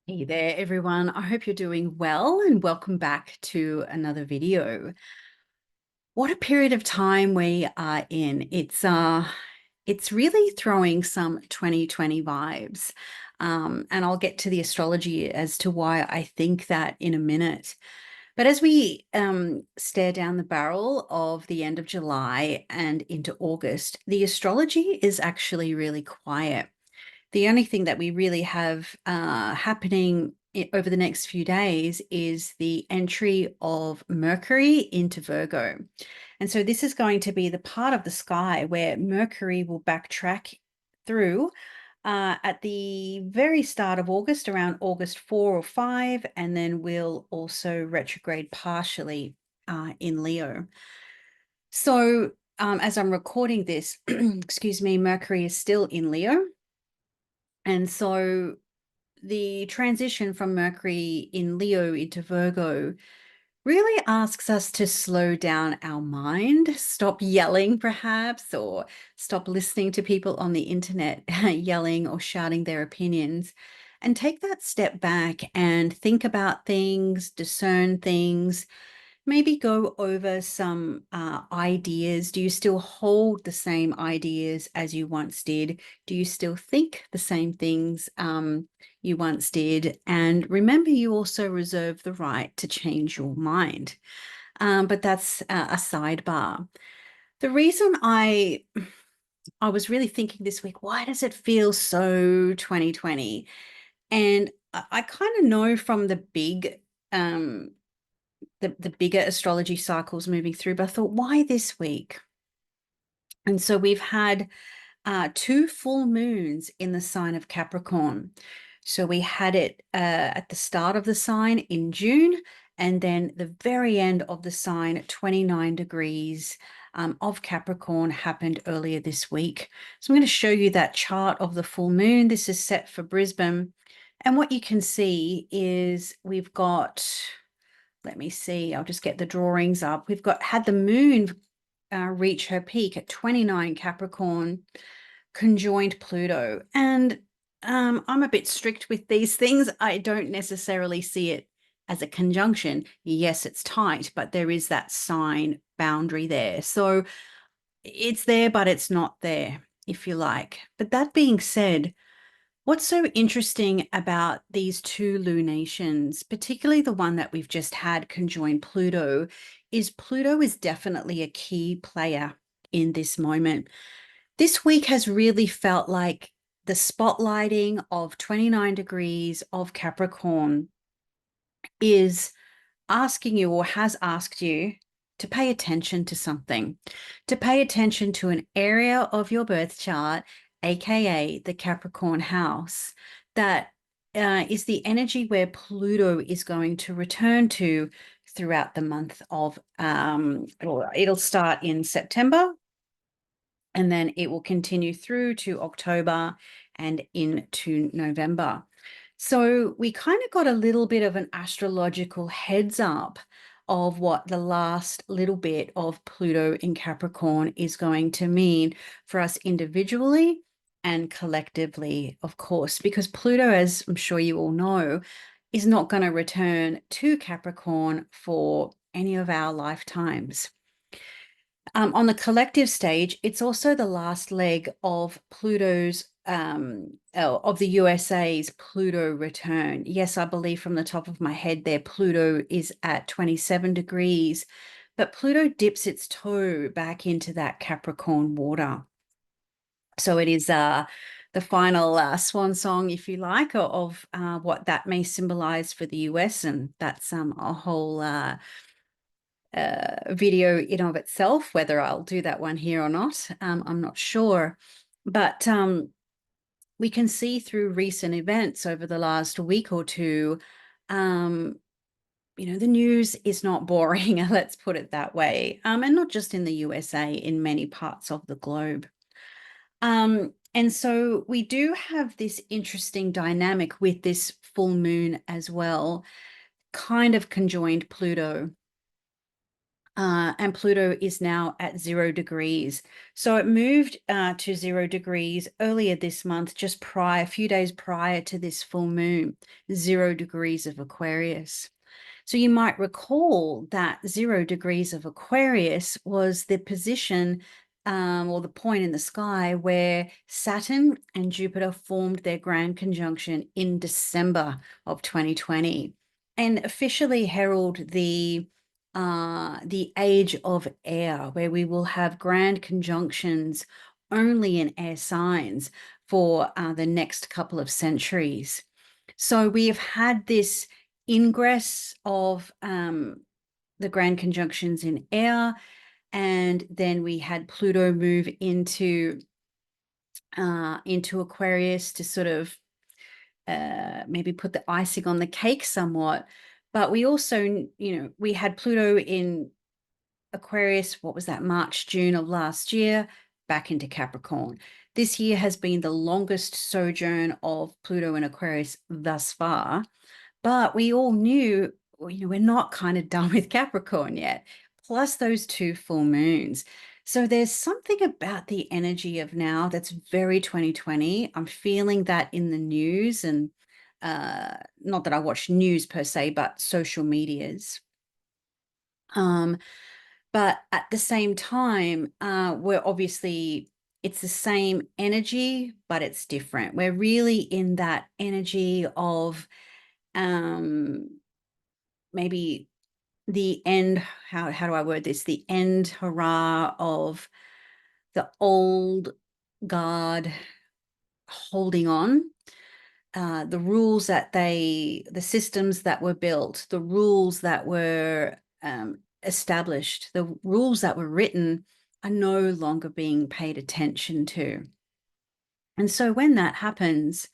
Hey there, everyone. I hope you're doing well and welcome back to another video. What a period of time we are in. It's really throwing some 2020 vibes. And I'll get to the astrology as to why I think that in a minute. But as we stare down the barrel of the end of July and into August, the astrology is actually really quiet. The only thing that we really have happening over the next few days is the entry of Mercury into Virgo. And so this is going to be the part of the sky where Mercury will backtrack through at the very start of August, around August 4 or 5, and then will also retrograde partially in Leo. So as I'm recording this, excuse me, Mercury is still in Leo. And so the transition from Mercury in Leo into Virgo really asks us to slow down our mind, stop yelling perhaps, or stop listening to people on the internet yelling or shouting their opinions, and take that step back and think about things, discern things, maybe go over some ideas. Do you still hold the same ideas as you once did? Do you still think the same things you once did? And remember, you also reserve the right to change your mind. But that's a sidebar. The reason I was really thinking this week, why does it feel so 2020? And I kind of know from the big the bigger astrology cycles moving through, but I thought, why this week? And so we've had two full moons in the sign of Capricorn. So we had it at the start of the sign in June, and then the very end of the sign, 29 degrees of Capricorn, happened earlier this week. So I'm going to show you that chart of the full moon. This is set for Brisbane. And what you can see is we've got, let me see, I'll just get the drawings up. We've had the moon reach her peak at 29 Capricorn, conjoined Pluto. And I'm a bit strict with these things. I don't necessarily see it as a conjunction. Yes, it's tight, but there is that sign boundary there. So it's there, but it's not there, if you like. But that being said, what's so interesting about these two lunations, particularly the one that we've just had conjoin Pluto, is Pluto is definitely a key player in this moment. This week has really felt like the spotlighting of 29 degrees of Capricorn is asking you, or has asked you, to pay attention to something, to pay attention to an area of your birth chart, aka the Capricorn house, that is the energy where Pluto is going to return to throughout the month of, it'll start in September, and then it will continue through to October and into November. So we kind of got a little bit of an astrological heads up of what the last little bit of Pluto in Capricorn is going to mean for us individually and collectively, of course, because Pluto, as I'm sure you all know, is not going to return to Capricorn for any of our lifetimes. On the collective stage, it's also the last leg of Pluto's, of the USA's Pluto return. Yes, I believe from the top of my head there, Pluto is at 27 degrees, but Pluto dips its toe back into that Capricorn water. So it is the final swan song, if you like, of what that may symbolize for the US. And that's a whole video in of itself. Whether I'll do that one here or not, I'm not sure. But we can see through recent events over the last week or two, the news is not boring, let's put it that way. And not just in the USA, in many parts of the globe. And so we do have this interesting dynamic with this full moon as well, kind of conjoined Pluto. and Pluto is now at 0 degrees. So it moved to 0 degrees earlier this month, just prior, a few days prior to this full moon, 0 degrees of Aquarius. So you might recall that 0 degrees of Aquarius was the position or the point in the sky where Saturn and Jupiter formed their grand conjunction in December of 2020 and officially herald the age of air, where we will have grand conjunctions only in air signs for the next couple of centuries. So we have had this ingress of the grand conjunctions in air, and then we had Pluto move into Aquarius to sort of maybe put the icing on the cake somewhat. But we also, we had Pluto in Aquarius, what was that, March, June of last year, back into Capricorn. This year has been the longest sojourn of Pluto in Aquarius thus far. But we all knew, we're not kind of done with Capricorn yet, plus those 2 full moons. So there's something about the energy of now that's very 2020. I'm feeling that in the news, and not that I watch news per se, but social medias. But at the same time, we're obviously, it's the same energy, but it's different. We're really in that energy of maybe the end, how do I word this? The end hurrah of the old guard holding on. The rules that the systems that were built, the rules that were established, the rules that were written are no longer being paid attention to. And so when that happens,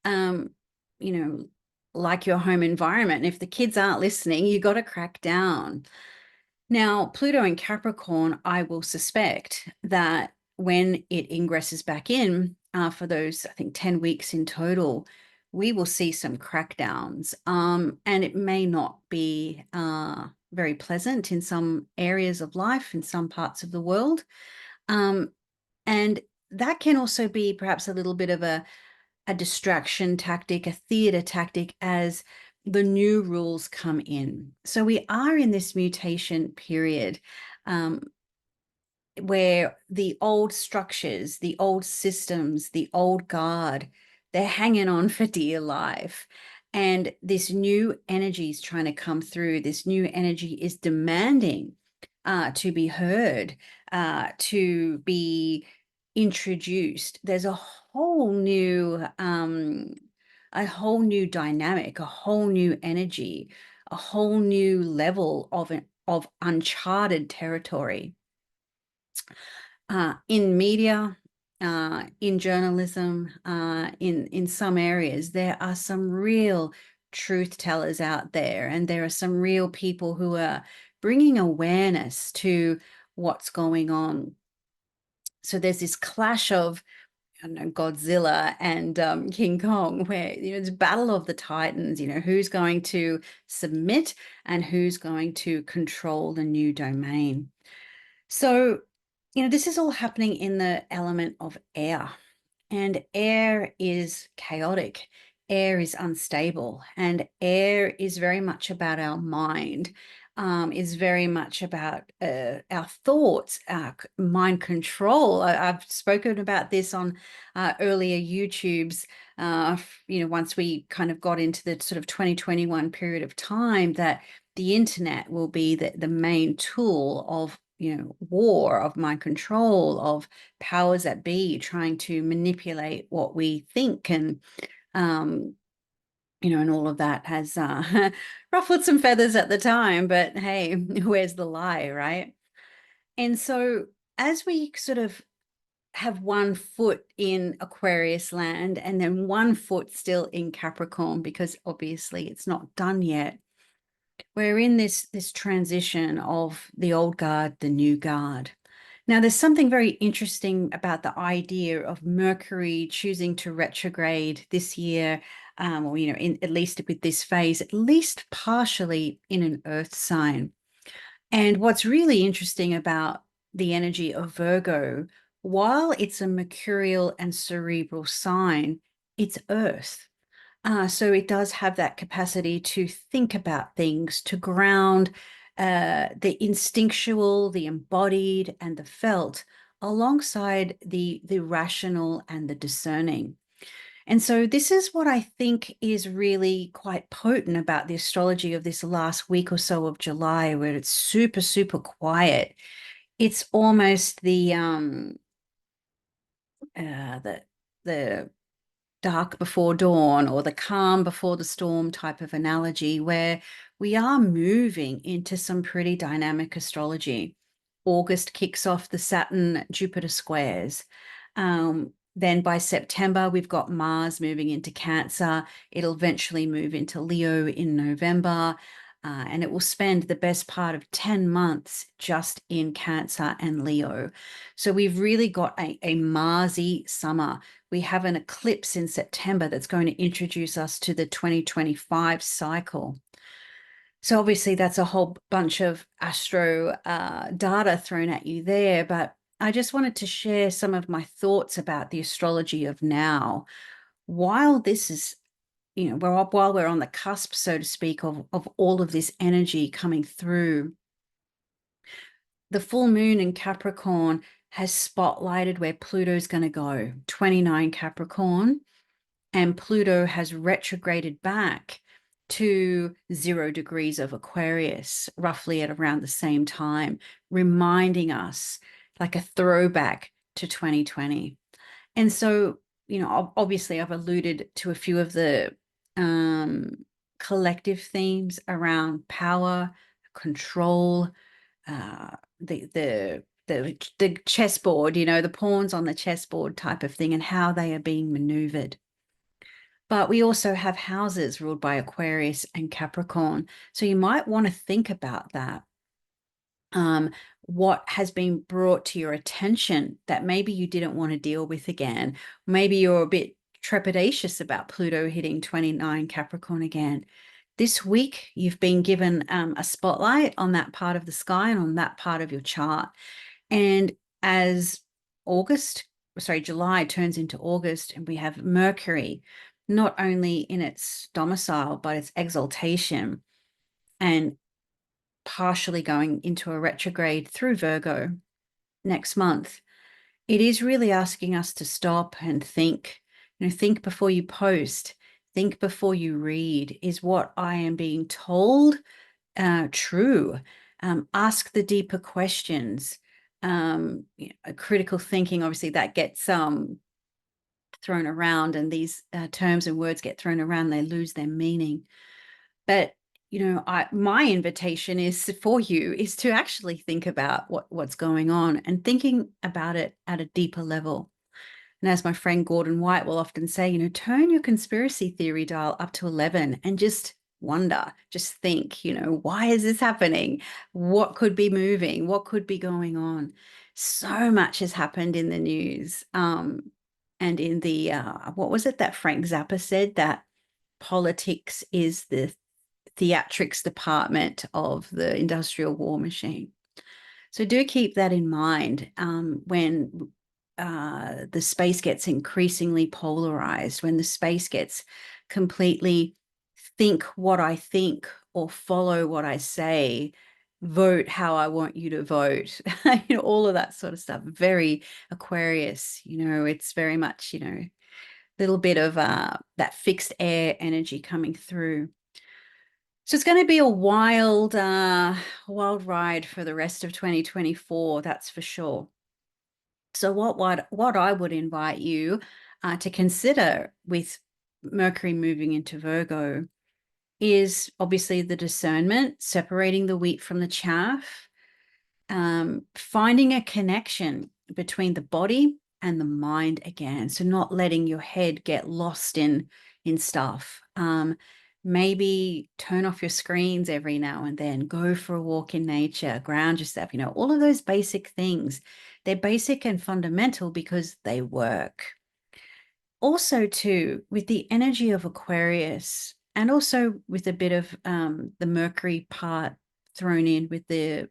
um, you know, like your home environment, if the kids aren't listening, you got to crack down. Now, Pluto in Capricorn, I will suspect that when it ingresses back in for those, I think, 10 weeks in total, we will see some crackdowns. And it may not be very pleasant in some areas of life, in some parts of the world. And that can also be perhaps a little bit of a distraction tactic, a theater tactic as the new rules come in. So we are in this mutation period where the old structures, the old systems, the old guard, they're hanging on for dear life. And this new energy is trying to come through. This new energy is demanding to be heard, to be introduced. There's a whole new dynamic, a whole new energy, a whole new level of uncharted territory. In media, in journalism, in some areas, there are some real truth tellers out there, and there are some real people who are bringing awareness to what's going on. So there's this clash of, I don't know, Godzilla and King Kong, where it's battle of the titans. Who's going to submit and who's going to control the new domain. So this is all happening in the element of air, and air is chaotic. Air is unstable, and air is very much about our mind, is very much about our thoughts, our mind control. I've spoken about this on earlier YouTubes, once we kind of got into the sort of 2021 period of time, that the internet will be the main tool of war, of mind control, of powers that be trying to manipulate what we think. And and all of that has ruffled some feathers at the time, but hey, where's the lie, right? And so as we sort of have one foot in Aquarius land and then one foot still in Capricorn, because obviously it's not done yet, we're in this transition of the old guard, the new guard. Now, there's something very interesting about the idea of Mercury choosing to retrograde this year, or at least with this phase, at least partially in an Earth sign. And what's really interesting about the energy of Virgo, while it's a mercurial and cerebral sign, it's earth. So it does have that capacity to think about things, to ground the instinctual, the embodied, and the felt alongside the rational and the discerning. And so this is what I think is really quite potent about the astrology of this last week or so of July, where it's super, super quiet. It's almost the dark before dawn or the calm before the storm type of analogy, where we are moving into some pretty dynamic astrology. August kicks off the Saturn Jupiter squares. Then by September, we've got Mars moving into Cancer. It'll eventually move into Leo in November. And it will spend the best part of 10 months just in Cancer and Leo. So we've really got a Marsy summer. We have an eclipse in September that's going to introduce us to the 2025 cycle. So obviously that's a whole bunch of astro data thrown at you there, but I just wanted to share some of my thoughts about the astrology of now. While this is, while we're on the cusp, so to speak, of all of this energy coming through, the full moon in Capricorn has spotlighted where Pluto's going to go, 29 Capricorn, and Pluto has retrograded back to 0 degrees of Aquarius, roughly at around the same time, reminding us like a throwback to 2020. And so, obviously, I've alluded to a few of the collective themes around power, control, uh, the chessboard, the pawns on the chessboard type of thing, and how they are being maneuvered. But we also have houses ruled by Aquarius and Capricorn. So you might want to think about that. What has been brought to your attention that maybe you didn't want to deal with again? Maybe you're a bit trepidatious about Pluto hitting 29 Capricorn again. This week, you've been given a spotlight on that part of the sky and on that part of your chart. And as July turns into August, and we have Mercury, not only in its domicile, but its exaltation, and partially going into a retrograde through Virgo next month, it is really asking us to stop and think. Think before you post, think before you read. Is what I am being told true? Ask the deeper questions. Critical thinking, obviously, that gets thrown around, and these terms and words get thrown around, they lose their meaning. But my invitation is for you is to actually think about what's going on and thinking about it at a deeper level. And as my friend Gordon White will often say, turn your conspiracy theory dial up to 11 and just wonder, just think, why is this happening? What could be moving? What could be going on? So much has happened in the news. And in the, what was it that Frank Zappa said, that politics is the theatrics department of the industrial war machine. So do keep that in mind when the space gets increasingly polarized, when the space gets completely think what I think or follow what I say, vote how I want you to vote, all of that sort of stuff. Very Aquarius, it's very much, little bit of that fixed air energy coming through. So it's going to be a wild ride for the rest of 2024, that's for sure. So what I would invite you to consider with Mercury moving into Virgo is obviously the discernment, separating the wheat from the chaff, finding a connection between the body and the mind again. So not letting your head get lost in stuff. Maybe turn off your screens every now and then, go for a walk in nature, ground yourself, all of those basic things. They're basic and fundamental because they work. Also, too, with the energy of Aquarius, and also with a bit of the Mercury part thrown in with the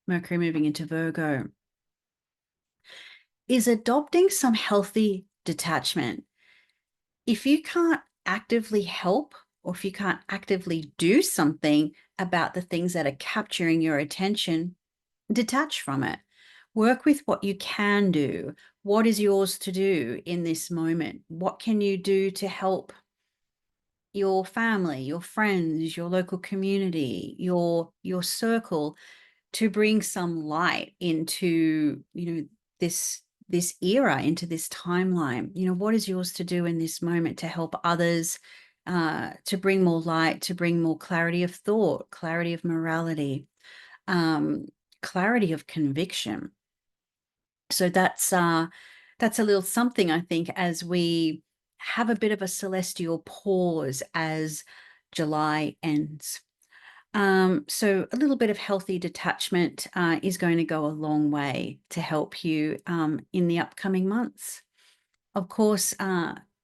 Mercury moving into Virgo, is adopting some healthy detachment. If you can't actively help, or if you can't actively do something about the things that are capturing your attention, detach from it. Work with what you can do. What is yours to do in this moment? What can you do to help your family, your friends, your local community, your circle, to bring some light into, this era, into this timeline? What is yours to do in this moment to help others, to bring more light, to bring more clarity of thought, clarity of morality, um, clarity of conviction. So that's a little something, I think, as we have a bit of a celestial pause as July ends. So a little bit of healthy detachment is going to go a long way to help you in the upcoming months. Of course,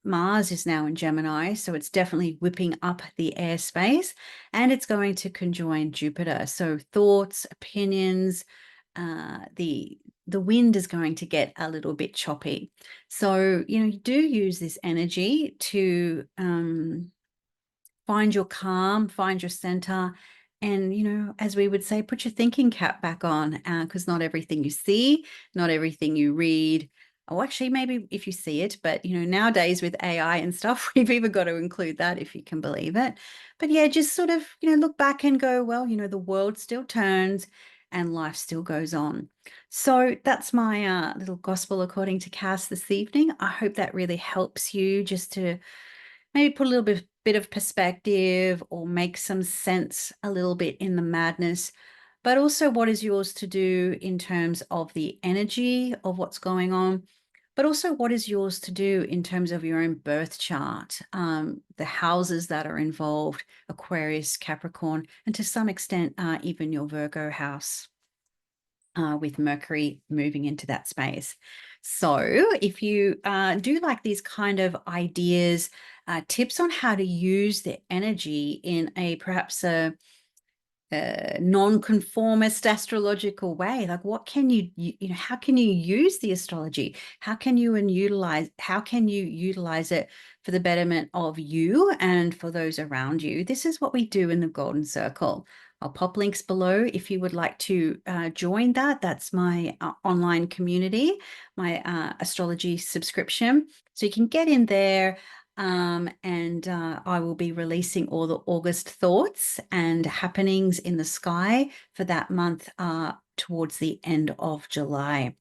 Mars is now in Gemini, so it's definitely whipping up the airspace, and it's going to conjoin Jupiter. So thoughts, opinions, the wind is going to get a little bit choppy. So, you do use this energy to find your calm, find your center, and, as we would say, put your thinking cap back on, because not everything you see, not everything you read, or actually maybe if you see it, but, nowadays with AI and stuff, we've even got to include that, if you can believe it. But yeah, just sort of, look back and go, well, the world still turns and life still goes on. So that's my little gospel according to Cass this evening. I hope that really helps you just to maybe put a little bit of perspective, or make some sense a little bit in the madness, but also what is yours to do in terms of the energy of what's going on, but also what is yours to do in terms of your own birth chart, the houses that are involved, Aquarius, Capricorn, and to some extent, even your Virgo house. With Mercury moving into that space. So if you do like these kind of ideas, tips on how to use the energy in a perhaps a non-conformist astrological way, like what can how can you use the astrology, how can you utilize it for the betterment of you and for those around you? This is what we do in the Golden Circle. I'll pop links below if you would like to join that. That's my online community, my astrology subscription, so you can get in there. And I will be releasing all the August thoughts and happenings in the sky for that month towards the end of July.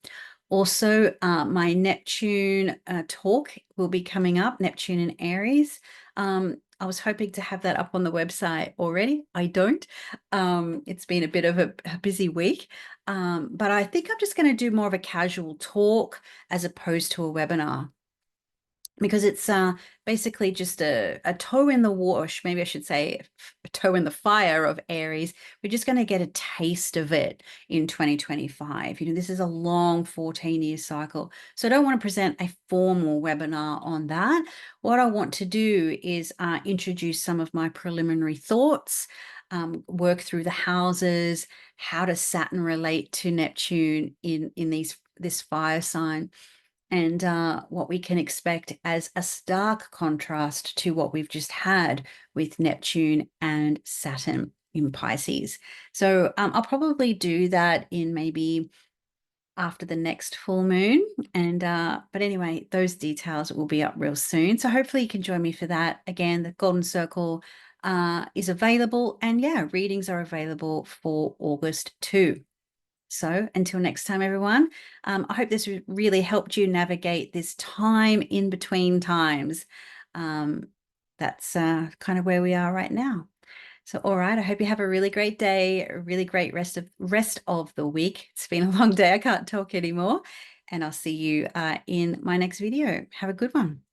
Also, my Neptune talk will be coming up, Neptune in Aries. I was hoping to have that up on the website already. I don't. It's been a bit of a busy week, but I think I'm just going to do more of a casual talk as opposed to a webinar, because it's basically just a toe in the wash, maybe I should say a toe in the fire of Aries. We're just going to get a taste of it in 2025. This is a long 14-year cycle, so I don't want to present a formal webinar on that. What I want to do is introduce some of my preliminary thoughts, work through the houses, how does Saturn relate to Neptune in this fire sign, and what we can expect as a stark contrast to what we've just had with Neptune and Saturn in Pisces. So I'll probably do that in maybe after the next full moon. And but anyway, those details will be up real soon. So hopefully you can join me for that. Again, the Golden Circle is available, and yeah, readings are available for August too. So until next time, everyone, I hope this really helped you navigate this time in between times. That's kind of where we are right now. So, all right, I hope you have a really great day, a really great rest of the week. It's been a long day. I can't talk anymore. And I'll see you in my next video. Have a good one.